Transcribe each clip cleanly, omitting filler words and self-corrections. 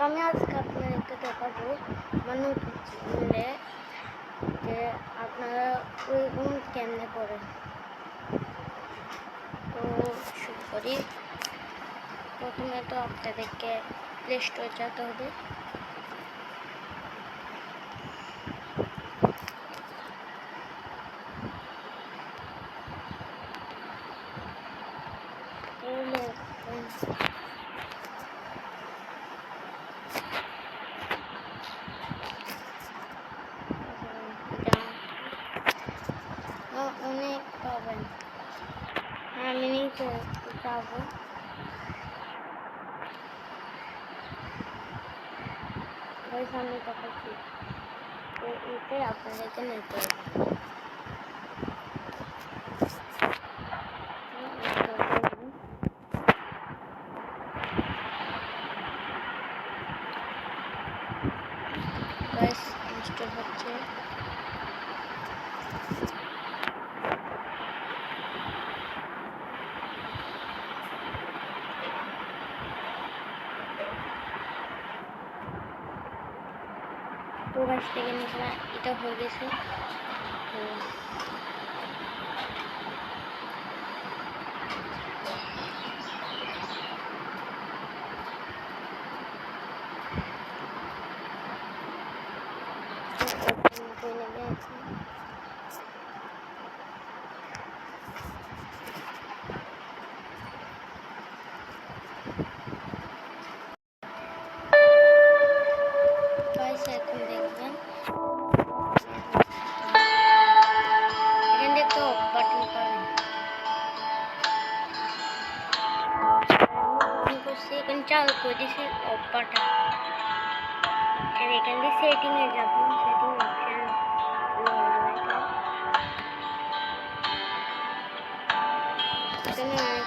আমি আজকে আপনাদেরকে দেখাবো আমার নতুন চ্যানেলে যে আপনারা ওইগুলো কেমনে করেন। তো শুরু করি। প্রথমে তো আপনাদেরকে প্লে স্টোরে যেতে হবে। অনেক পাবেন, আমি নিচে যাবো। ওই সামনে দেখাচ্ছি, তো এতে আপনাদেরকে নিতে হবে। ইনস্টল হচ্ছে। তো গাছ থেকে নিচে এটা হয়ে গেছে। এখন দেখবেন এখান থেকে অফ বাটন পাবেন। এখানে চালু করে দিয়েছি অফ বাটন। আর এখান দিয়ে সেটিং এ যাবেন, সেটিং অপশন এখানে অনেক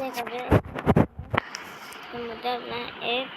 দেখাবে। এর মধ্যে আপনার এক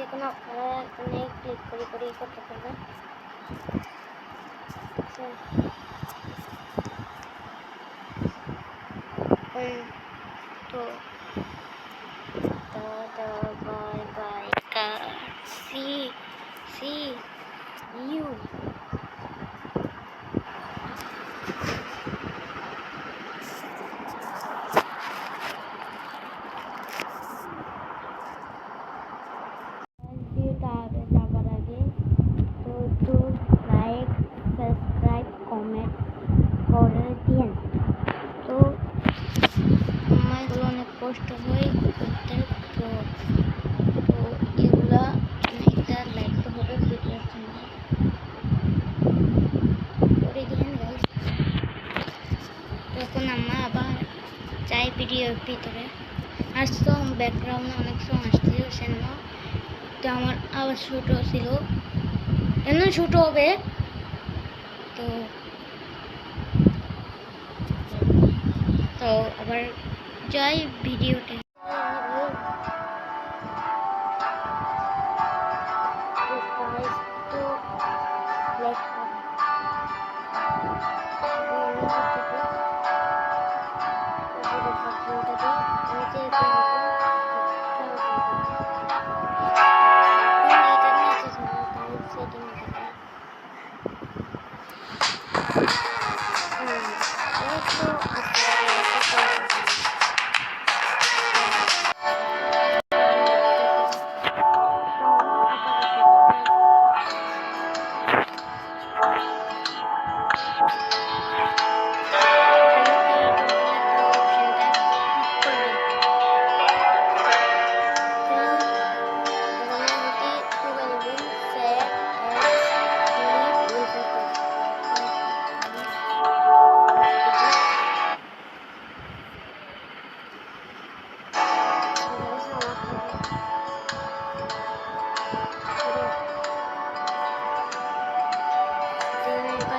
এখন আপনারা এখানে ক্লিক করে করতে পারবেন। তো বাই বাই সি ইউ যাবার আগে তো একটু লাইক সাবস্ক্রাইব কমেন্ট করে দিন। তো আমার এগুলো অনেক কষ্ট হয় করতে, তো এগুলা একটা লাইক তো হবে ভিডিওর জন্য করে দিন গাইস। তখন আমরা আবার চাই ভিডিওর ভিতরে আসতো ব্যাকগ্রাউন্ডে অনেক সময় আসছিল সেজন্য তো আমার আবার ছোটো ছিল, এমন ছোটো হবে। তো আবার যাই ভিডিওতে। তো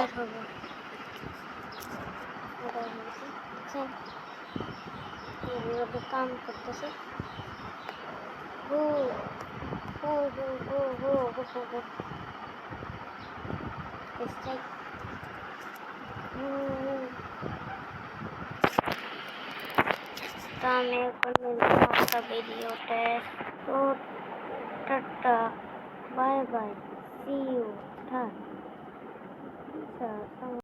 বাইর হবে এইভাবে কাম করতেছে হু হু হু হু হু হু হু হু স্ট্রাইক তো আমি এখন একটা ভিডিওতে তো tata bye bye see you tata